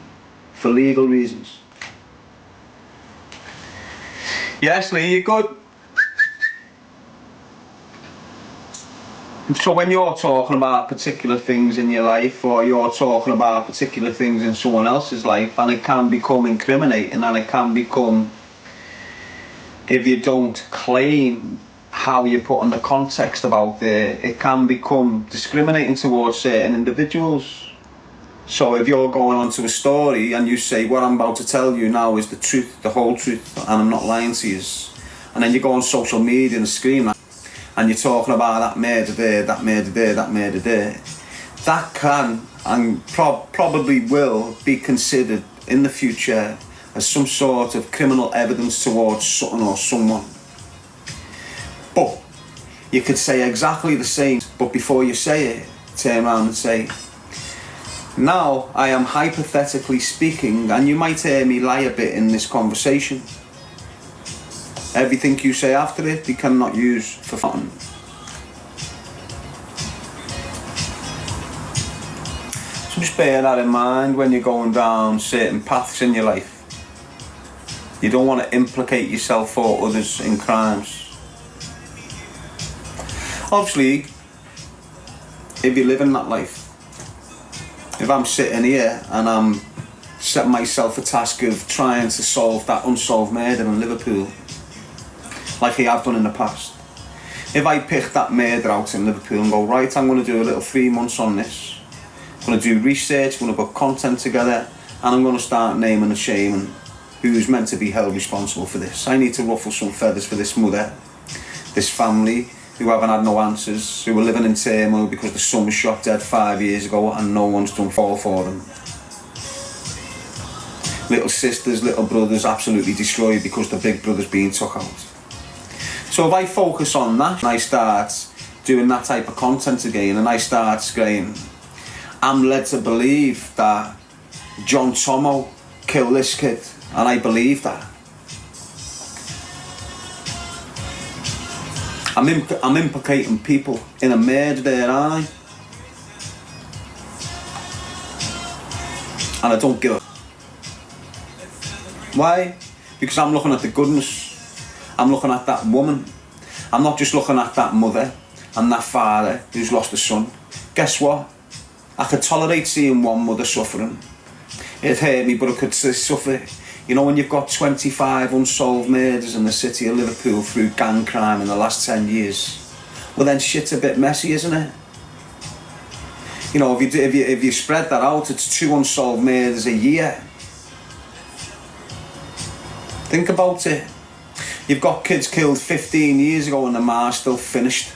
for legal reasons. Yes, Lee, you're good. So when you're talking about particular things in your life, or you're talking about particular things in someone else's life, and it can become incriminating, and it can become, if you don't claim how you put in the context about it can become discriminating towards certain individuals. So if you're going on to a story and you say, what I'm about to tell you now is the truth, the whole truth, and I'm not lying to you, and then you go on social media and scream that, and you're talking about that murder there, that murder there, that murder there, that can and probably will be considered in the future as some sort of criminal evidence towards something or someone. But you could say exactly the same, but before you say it, turn around and say, now I am hypothetically speaking, and you might hear me lie a bit in this conversation. Everything you say after it, you cannot use for fun. So just bear that in mind when you're going down certain paths in your life. You don't want to implicate yourself or others in crimes. Obviously, if you're living that life, if I'm sitting here and I'm setting myself a task of trying to solve that unsolved murder in Liverpool, like I have done in the past, if I pick that murder out in Liverpool and go, right, I'm going to do a little 3 months on this, I'm going to do research, I'm going to put content together, and I'm going to start naming and shaming who's meant to be held responsible for this. I need to ruffle some feathers for this mother, this family, who haven't had no answers, who were living in turmoil because the son was shot dead 5 years ago and no one's done fall for them. Little sisters, little brothers absolutely destroyed because the big brother's being took out. So if I focus on that and I start doing that type of content again and I start saying, I'm led to believe that John Tomo killed this kid, and I believe that, I'm implicating people in a murder there, aren't I? And I don't give a... Why? Because I'm looking at the goodness. I'm looking at that woman. I'm not just looking at that mother and that father who's lost a son. Guess what? I could tolerate seeing one mother suffering. It hurt me, but I could suffer. You know, when you've got 25 unsolved murders in the city of Liverpool through gang crime in the last 10 years, well then shit's a bit messy, isn't it? You know, if you spread that out, it's 2 unsolved murders a year. Think about it. You've got kids killed 15 years ago and the mar's still finished.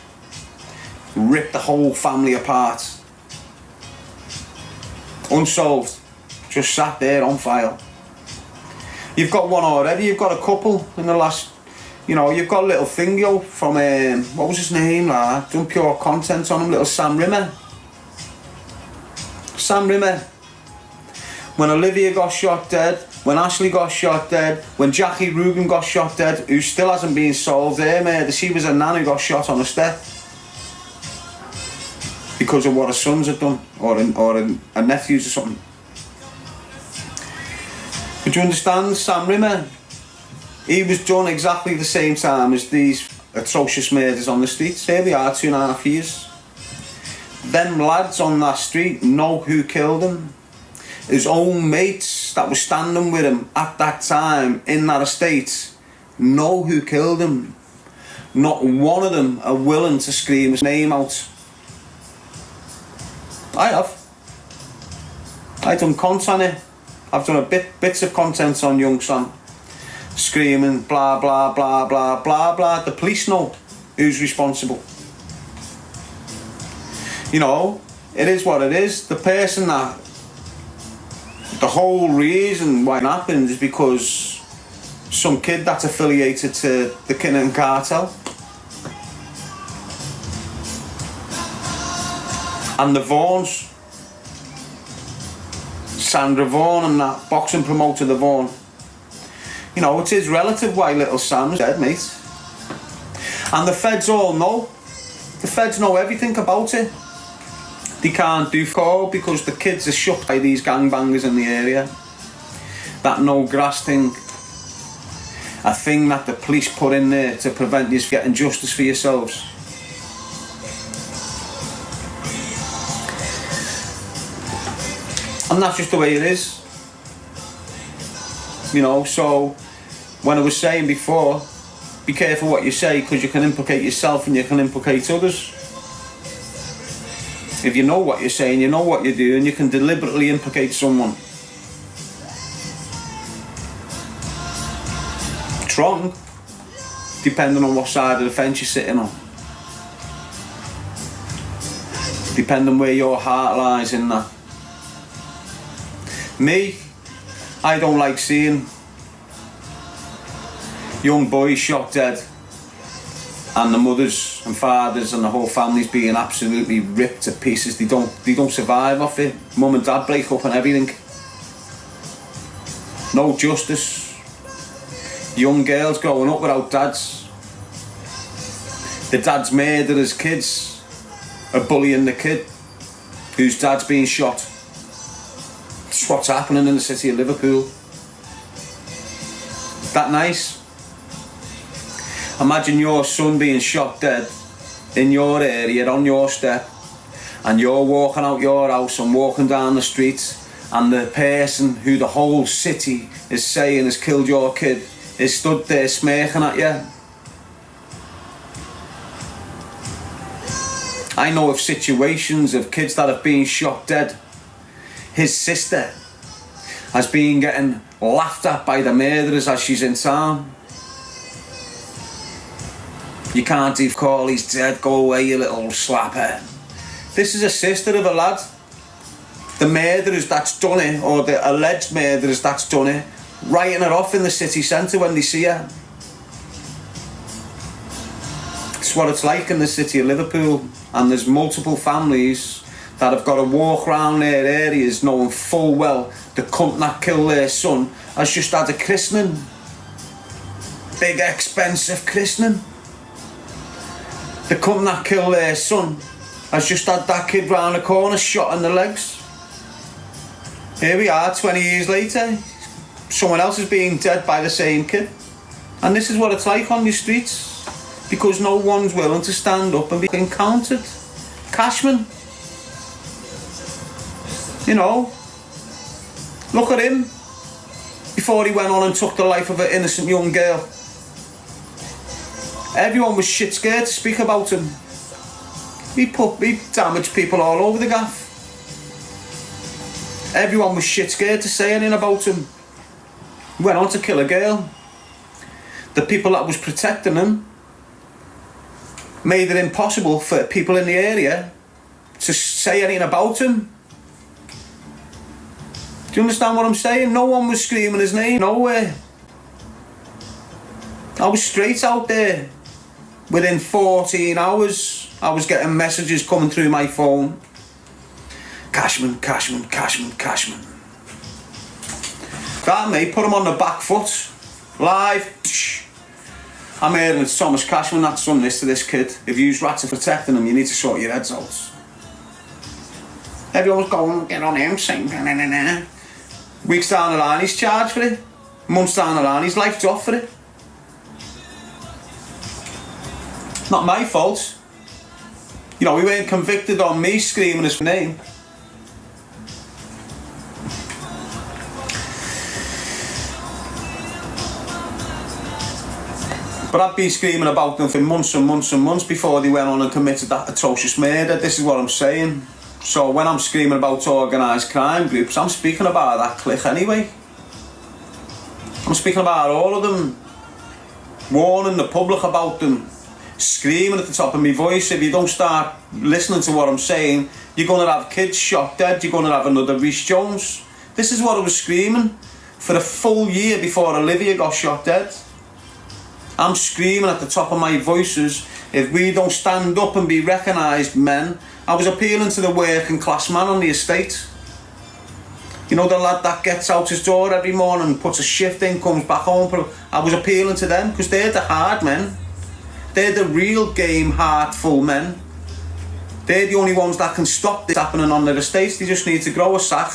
Ripped the whole family apart. Unsolved. Just sat there on file. You've got one already. You've got a couple in the last. You know, you've got little Thingo from what was his name? Done pure content on him. Little Sam Rimmer. Sam Rimmer. When Olivia got shot dead, when Ashley got shot dead, when Jackie Rugen got shot dead, who still hasn't been solved there, mate. She was a nan who got shot on the step because of what her sons had done, or her nephews or something. But you understand, Sam Rimmer, he was done exactly the same time as these atrocious murders on the streets. Here we are, 2.5 years. Them lads on that street know who killed him. His own mates that were standing with him at that time in that estate know who killed him. Not one of them are willing to scream his name out. I have. I've done content on it. I've done bits of content on Young Sam. Screaming blah blah blah blah blah blah. The police know who's responsible. You know, it is what it is. The person that... The whole reason why it happened is because some kid that's affiliated to the Kinnan cartel. And the Vaughns. Sandra Vaughan and that boxing promoter, the Vaughan. You know, it is relative why little Sam's dead, mate. And the feds all know. The feds know everything about it. They can't do call because the kids are shook by these gangbangers in the area. That no grass thing. A thing that the police put in there to prevent you getting justice for yourselves. And that's just the way it is. You know, so when I was saying before, be careful what you say because you can implicate yourself and you can implicate others. If you know what you're saying, you know what you're doing, you can deliberately implicate someone. It's wrong, depending on what side of the fence you're sitting on. Depending where your heart lies in that. Me, I don't like seeing young boys shot dead and the mothers and fathers and the whole families being absolutely ripped to pieces. They don't survive off it. Mum and dad break up and everything. No justice. Young girls growing up without dads. The dad's murderers' kids are bullying the kid whose dad's being shot. It's what's happening in the city of Liverpool. Is that nice? Imagine your son being shot dead in your area, on your step, and you're walking out your house and walking down the street, and the person who the whole city is saying has killed your kid is stood there smirking at you. I know of situations of kids that have been shot dead. His sister has been getting laughed at by the murderers as she's in town. You can't even call he's dead, go away you little slapper. This is a sister of a lad. The murderers that's done it, or the alleged murderers that's done it, writing her off in the city centre when they see her. It's what it's like in the city of Liverpool, and there's multiple families that have got to walk around their areas knowing full well the cunt that killed their son has just had a christening. Big expensive christening. The cunt that killed their son has just had that kid round the corner shot in the legs. Here we are 20 years later, someone else is being dead by the same kid. And this is what it's like on the streets, because no one's willing to stand up and be encountered. Cashman, you know, look at him before he went on and took the life of an innocent young girl. Everyone was shit scared to speak about him. He damaged people all over the gaff. Everyone was shit scared to say anything about him. He went on to kill a girl. The people that was protecting him made it impossible for people in the area to say anything about him. Do you understand what I'm saying? No one was screaming his name, nowhere. I was straight out there. Within 14 hours, I was getting messages coming through my phone. Cashman, Cashman, Cashman, Cashman. That mate, put him on the back foot. Live. I'm hearing it's Thomas Cashman that's done this to this kid. If you rats are protecting him, you need to sort your heads out. Everyone's going, get on him, sing. Weeks down the line, he's charged for it. Months down the line, his life's off for it. Not my fault. You know, we weren't convicted on me screaming his name. But I've been screaming about them for months and months and months before they went on and committed that atrocious murder. This is what I'm saying. So when I'm screaming about organised crime groups, I'm speaking about that clique anyway. I'm speaking about all of them. Warning the public about them. Screaming at the top of my voice. If you don't start listening to what I'm saying, you're going to have kids shot dead. You're going to have another Rhys Jones. This is what I was screaming for a full year before Olivia got shot dead. I'm screaming at the top of my voices, if we don't stand up and be recognised men. I was appealing to the working class man on the estate. You know, the lad that gets out his door every morning, puts a shift in, comes back home. I was appealing to them because they're the hard men. They're the real game, heartful men. They're the only ones that can stop this happening on their estates. They just need to grow a sack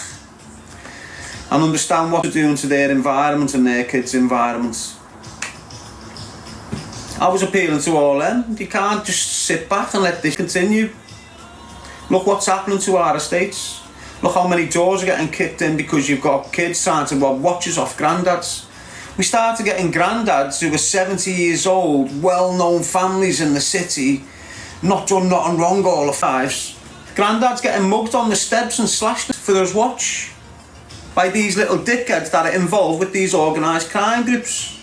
and understand what they're doing to their environment and their kids' environments. I was appealing to all them. You can't just sit back and let this continue. Look what's happening to our estates. Look how many doors are getting kicked in because you've got kids trying to rob watches off granddads. We started getting granddads who were 70 years old, well-known families in the city, not done nothing wrong all their lives. Granddads getting mugged on the steps and slashed for their watch by these little dickheads that are involved with these organised crime groups.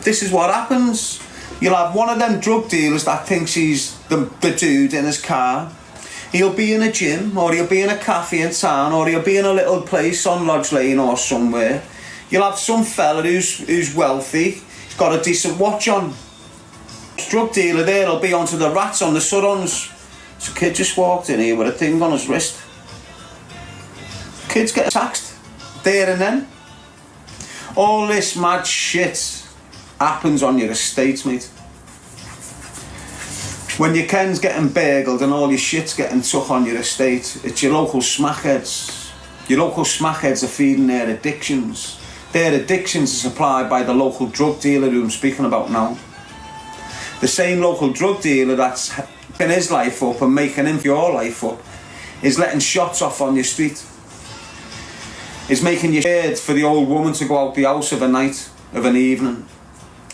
This is what happens. You'll have one of them drug dealers that thinks he's the dude in his car. He'll be in a gym, or he'll be in a cafe in town, or he'll be in a little place on Lodge Lane or somewhere. You'll have some fella who's wealthy, he's got a decent watch on. Drug dealer there, he'll be onto the rats on the surrounds. So kid just walked in here with a thing on his wrist. Kids get taxed there and then. All this mad shit happens on your estate, mate. When your Ken's getting burgled and all your shit's getting took on your estate, it's your local smackheads. Your local smackheads are feeding their addictions. Their addictions are supplied by the local drug dealer who I'm speaking about now. The same local drug dealer that's picking his life up and making him your life up is letting shots off on your street. Is making you scared for the old woman to go out the house of a night, of an evening.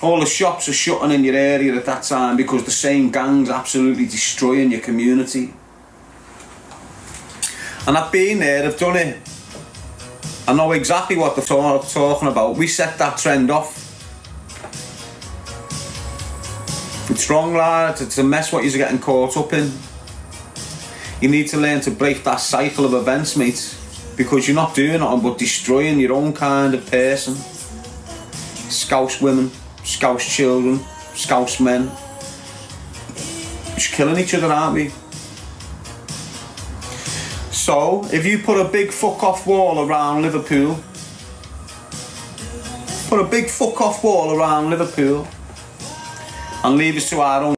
All the shops are shutting in your area at that time because the same gang's absolutely destroying your community. And I've been there, I've done it. I know exactly what they're talking about. We set that trend off. It's wrong, lads. It's a mess what you're getting caught up in. You need to learn to break that cycle of events, mate, because you're not doing nothing but destroying your own kind of person. Scouse women, Scouse children, Scouse men. We're just killing each other, aren't we? So, if you put a big fuck off wall around Liverpool, put a big fuck off wall around Liverpool and leave us to our own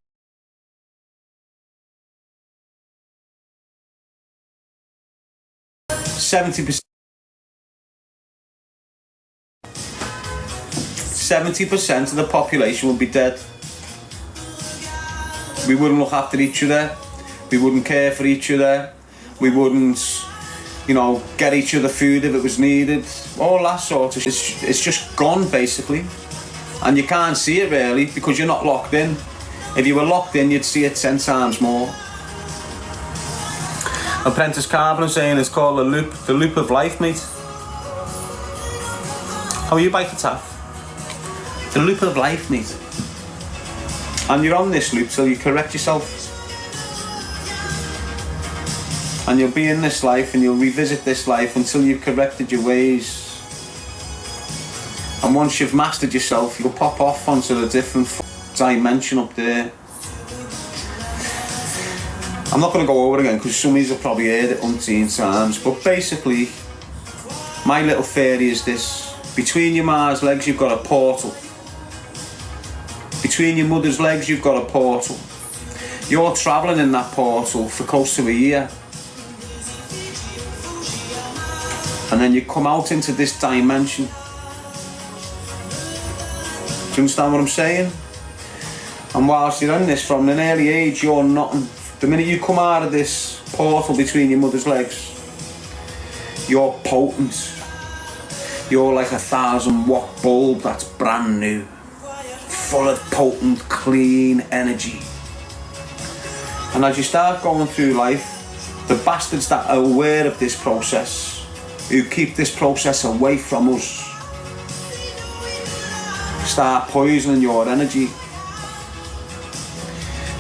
70% of the population would be dead. We wouldn't look after each other. We wouldn't care for each other. We wouldn't, get each other food if it was needed. All that sort of shit. It's just gone, basically. And you can't see it really because you're not locked in. If you were locked in, you'd see it 10 times more. Apprentice Carver saying it's called the loop of life, mate. How are you, Bike Attack? The loop of life, mate. And you're on this loop till you correct yourself. And you'll be in this life and you'll revisit this life until you've corrected your ways. And once you've mastered yourself, you'll pop off onto a different dimension up there. I'm not going to go over it again because some of you have probably heard it umpteen times, but basically my little theory is this: between your ma's legs you've got a portal, between your mother's legs you've got a portal. You're travelling in that portal for close to a year, and then you come out into this dimension. Do you understand what I'm saying? And whilst you're in this from an early age, you're nothing. The minute you come out of this portal between your mother's legs, you're potent. You're like a 1,000-watt bulb that's brand new, full of potent, clean energy. And as you start going through life, the bastards that are aware of this process, who keep this process away from us, start poisoning your energy.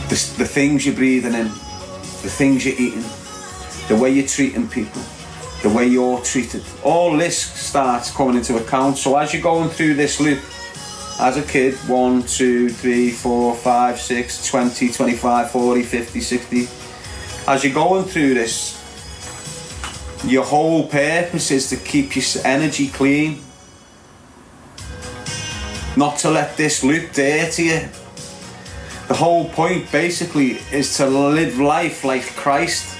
The things you're breathing in, the things you're eating, the way you're treating people, the way you're treated, all this starts coming into account. So as you're going through this loop, as a kid, 1, 2, 3, 4, 5, 6, 20, 25, 40, 50, 60, as you're going through this, your whole purpose is to keep your energy clean, not to let this loop dirty you. The whole point basically is to live life like Christ,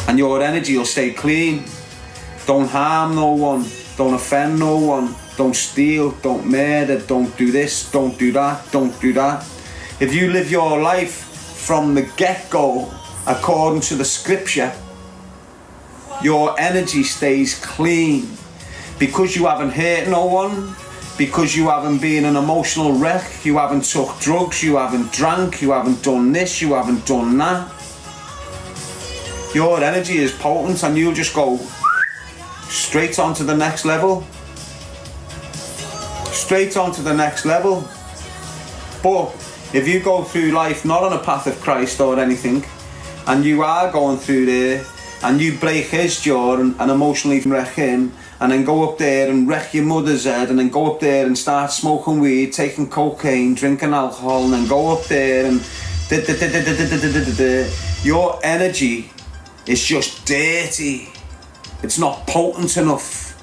and your energy will stay clean. Don't harm no one, don't offend no one, don't steal, don't murder, don't do this, don't do that, don't do that. If you live your life from the get-go according to the scripture, your energy stays clean, because you haven't hurt no one, because you haven't been an emotional wreck, you haven't took drugs, you haven't drank, you haven't done this, you haven't done that. Your energy is potent and you'll just go straight on to the next level. Straight on to the next level. But if you go through life not on a path of Christ or anything, and you are going through there and you break his jaw and emotionally wreck him, and then go up there and wreck your mother's head, and then go up there and start smoking weed, taking cocaine, drinking alcohol, and then go up there and your energy is just dirty. It's not potent enough.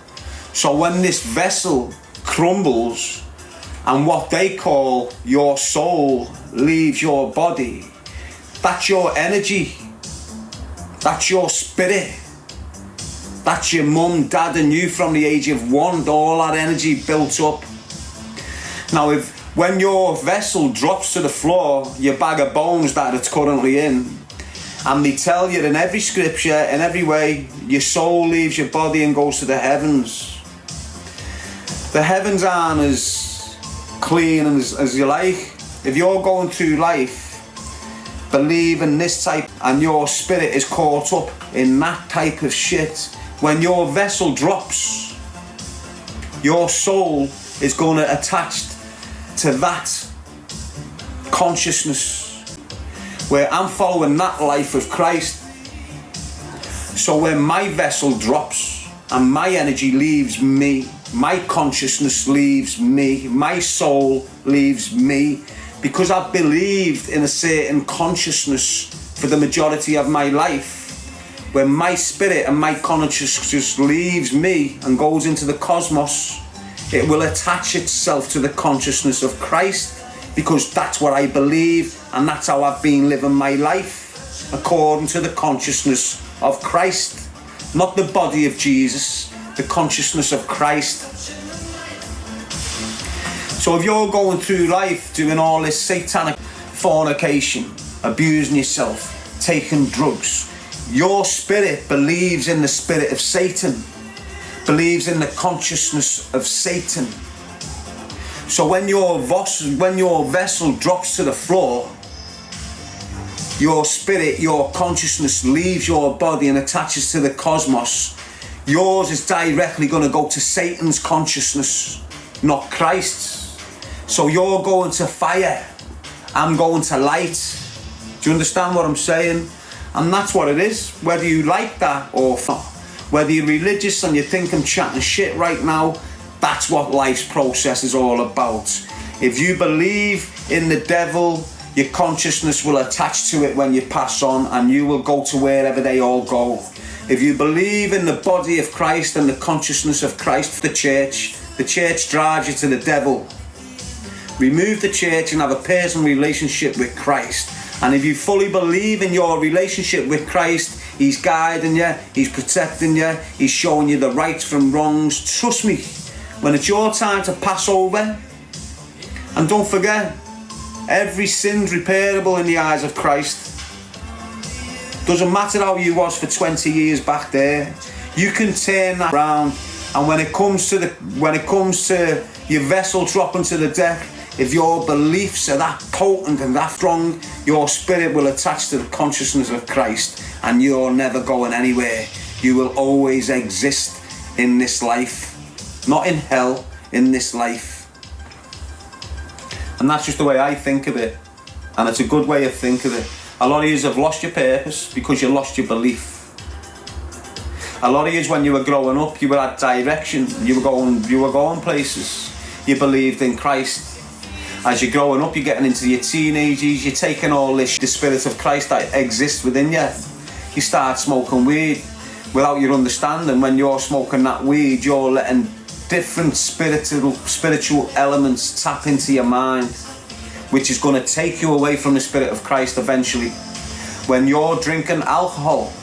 So when this vessel crumbles and what they call your soul leaves your body, that's your energy, that's your spirit. That's your mum, dad and you from the age of 1, all that energy built up. Now when your vessel drops to the floor, your bag of bones that it's currently in, and they tell you in every scripture, in every way, your soul leaves your body and goes to the heavens. The heavens aren't as clean as you like. If you're going through life believing this type and your spirit is caught up in that type of shit, when your vessel drops, your soul is going to attach to that consciousness, where I'm following that life of Christ. So when my vessel drops and my energy leaves me, my consciousness leaves me, my soul leaves me, because I've believed in a certain consciousness for the majority of my life. When my spirit and my consciousness leaves me and goes into the cosmos, it will attach itself to the consciousness of Christ, because that's what I believe, and that's how I've been living my life, according to the consciousness of Christ. Not the body of Jesus, the consciousness of Christ. So if you're going through life doing all this satanic fornication, abusing yourself, taking drugs, your spirit believes in the spirit of Satan, believes in the consciousness of Satan. So when your vessel drops to the floor, your spirit, your consciousness leaves your body and attaches to the cosmos. Yours is directly going to go to Satan's consciousness, not Christ's. So you're going to fire, I'm going to light. Do you understand what I'm saying? And that's what it is, whether you like that or not. Whether you're religious and you think I'm chatting shit right now, That's what life's process is all about. If you believe in the devil, your consciousness will attach to it when you pass on, and you will go to wherever they all go. If you believe in the body of Christ and the consciousness of Christ, the church drives you to the devil. Remove the church and have a personal relationship with Christ. And if you fully believe in your relationship with Christ, he's guiding you, he's protecting you, he's showing you the rights from wrongs. Trust me, when it's your time to pass over, and don't forget, every sin's repairable in the eyes of Christ. Doesn't matter how you was for 20 years back there, you can turn that around. And when it comes to your vessel dropping to the deck, if your beliefs are that potent and that strong, your spirit will attach to the consciousness of Christ, and you're never going anywhere. You will always exist in this life, not in hell, in this life. And that's just the way I think of it, and it's a good way of thinking of it. A lot of you have lost your purpose because you lost your belief. A lot of you, when you were growing up, you were at direction, you were going places. You believed in Christ. As you're growing up, you're getting into your teenagers, you're taking all this, the spirit of Christ that exists within you. You start smoking weed without your understanding. When you're smoking that weed, you're letting different spiritual elements tap into your mind, which is going to take you away from the spirit of Christ eventually. When you're drinking alcohol,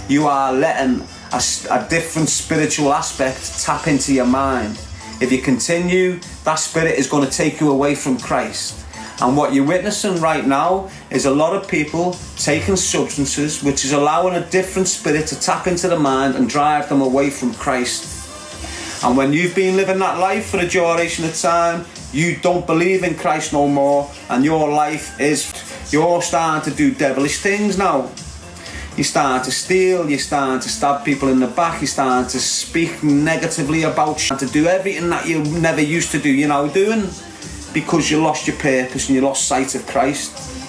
you are letting a different spiritual aspect tap into your mind. If you continue, that spirit is going to take you away from Christ. And what you're witnessing right now is a lot of people taking substances, which is allowing a different spirit to tap into the mind and drive them away from Christ. And when you've been living that life for a duration of time, you don't believe in Christ no more, and your life is, you're starting to do devilish things now. You're starting to steal, you're starting to stab people in the back, you're starting to speak negatively about you, to do everything that you never used to do, you're now doing, because you lost your purpose and you lost sight of Christ.